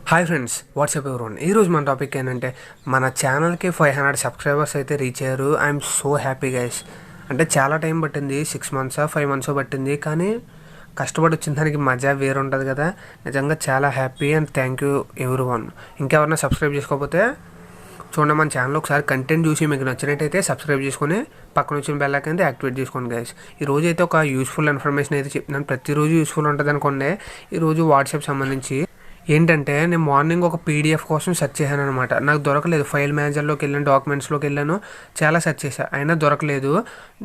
Hi friends, WhatsApp everyone. ఈరోజు మన topic ఏంటంటే మన ఛానల్కి 500 సబ్స్క్రైబర్స్ అయితే రీచ్ అయ్యారు. I'm so happy guys. అంటే చాలా టైం పట్టింది, 6 months 5 months పట్టింది, కానీ కష్టపడి వచ్చిన దానికి మజా వేరు ఉంటుంది కదా. నిజంగా చాలా happy and thank you everyone. ఇంకెవరైనా సబ్స్క్రైబ్ చేసుకోకపోతే చూడండి, మన ఛానల్ ఒకసారి కంటెంట్ చూసి మీకు నచ్చినట్టయితే సబ్స్క్రైబ్ చేసుకొని పక్కన వచ్చిన బెల్ ఐకాన్ యాక్టివేట్ చేసుకోండి గైస్. ఈరోజు అయితే ఒక యూస్ఫుల్ ఇన్ఫర్మేషన్ అయితే చెప్తున్నాను. ప్రతిరోజు యూస్ఫుల్ ఉంటుంది అనుకోండి. ఈరోజు వాట్సాప్ సంబంధించి ఏంటంటే, నేను మార్నింగ్ ఒక పీడిఎఫ్ కోసం సెర్చ్ చేశాను అనమాట. నాకు దొరకలేదు. ఫైల్ మేనేజర్లోకి వెళ్ళాను, డాక్యుమెంట్స్లోకి వెళ్ళాను, చాలా సెర్చ్ చేశాను, అయినా దొరకలేదు.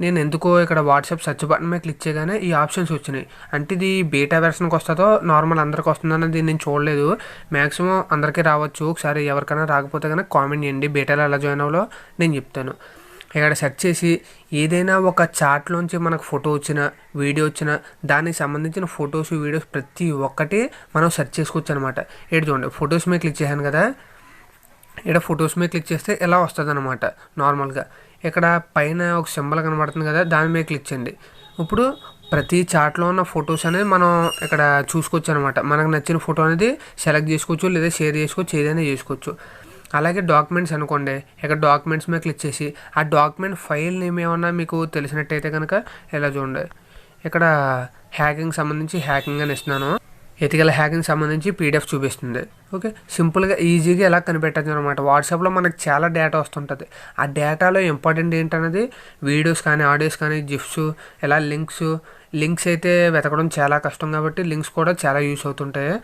నేను ఎందుకో ఇక్కడ వాట్సాప్ సెర్చ్ బటన్ మీద క్లిక్ చేయగానే ఈ ఆప్షన్స్ వచ్చినాయి. అంటే ఇది బీటా వెర్షన్కి వస్తుందో నార్మల్ అందరికి వస్తుందన్నది నేను చూడలేదు. మ్యాక్సిమం అందరికీ రావచ్చు. ఒకసారి ఎవరికైనా రాకపోతే కనుక కామెంట్ చేయండి. బీటాలో ఎలా జాయిన్ అవ్వాలో నేను చెప్తాను. ఇక్కడ సెర్చ్ చేసి ఏదైనా ఒక చార్ట్లోంచి మనకు ఫోటో వచ్చినా, వీడియో వచ్చినా, దానికి సంబంధించిన ఫొటోస్, వీడియోస్ ప్రతి ఒక్కటి మనం సెర్చ్ చేసుకోవచ్చు అనమాట. ఇక్కడ చూడండి, ఫొటోస్ మీద క్లిక్ చేశాను కదా. ఇక్కడ ఫొటోస్ మీద క్లిక్ చేస్తే ఎలా వస్తుంది అనమాట. నార్మల్గా ఇక్కడ పైన ఒక సింబల్ కనబడుతుంది కదా, దాని మీద క్లిక్ చేయండి. ఇప్పుడు ప్రతి చార్ట్లో ఉన్న ఫొటోస్ అనేది మనం ఇక్కడ చూసుకోవచ్చు అనమాట. మనకు నచ్చిన ఫోటో అనేది సెలెక్ట్ చేసుకోవచ్చు, లేదా షేర్ చేసుకోవచ్చు, ఏదైనా చేసుకోవచ్చు. అలాగే డాక్యుమెంట్స్ అనుకోండి, ఇక్కడ డాక్యుమెంట్స్ మీద క్లిక్ చేసి ఆ డాక్యుమెంట్ ఫైల్ నేమ్ ఏమన్నా మీకు తెలిసినట్టయితే కనుక ఇలా చూడండి. ఇక్కడ హ్యాకింగ్ సంబంధించి హ్యాకింగ్ అని ఇస్తున్నాను. ఎథికల్ హ్యాకింగ్ సంబంధించి పీడిఎఫ్ చూపిస్తుంది. ఓకే, సింపుల్గా ఈజీగా ఎలా కనిపెట్టచ్చు అనమాట. వాట్సాప్లో మనకు చాలా డేటా వస్తుంటుంది. ఆ డేటాలో ఇంపార్టెంట్ ఏంటనేది వీడియోస్ కానీ, ఆడియోస్ కానీ, జిఫ్స్, ఇలా లింక్స్ అయితే వెతకడం చాలా కష్టం కాబట్టి లింక్స్ కూడా చాలా యూస్ అవుతుంటాయి.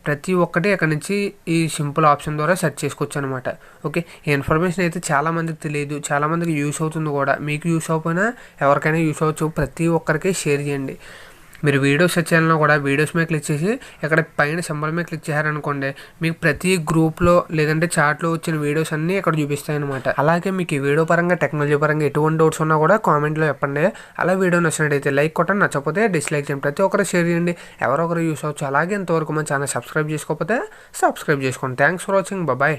ప్రతి ఒక్కటి అక్కడ నుంచి ఈ సింపుల్ ఆప్షన్ ద్వారా సెర్చ్ చేసుకోవచ్చు అనమాట. ఓకే, ఈ ఇన్ఫర్మేషన్ అయితే చాలామందికి తెలియదు, చాలామందికి యూస్ అవుతుంది కూడా. మీకు యూస్ అవ్వకపోయినా ఎవరికైనా యూస్ అవ్వచ్చు. ప్రతి ఒక్కరికి షేర్ చేయండి. మీరు వీడియోస్ సెర్చ్ చేయాలన్నా కూడా వీడియోస్ మీద క్లిక్ చేసి ఇక్కడ పైన సింబల్ మీద క్లిక్ చేశారనుకోండి, మీకు ప్రతి గ్రూప్లో లేదంటే చాట్లో వచ్చిన వీడియోస్ అన్నీ ఇక్కడ చూపిస్తాయి అనమాట. అలాగే మీకు ఈ వీడియో పరంగా, టెక్నాలజీ పరంగా ఎటువంటి డౌట్స్ ఉన్నా కూడా కామెంట్లో చెప్పండి. అలా వీడియో నచ్చినట్టయితే లైక్ కొట్టండి, నచ్చకపోతే డిస్లైక్ చేయండి. ప్రతి ఒక్కరు షేర్ చేయండి, ఎవరొకరు యూస్ అవ్వచ్చు. అలాగే ఇంతవరకు మన ఛానల్ సబ్స్క్రైబ్ చేసుకోకపోతే సబ్స్క్రైబ్ చేసుకోండి. Thanks for watching. బాయ్.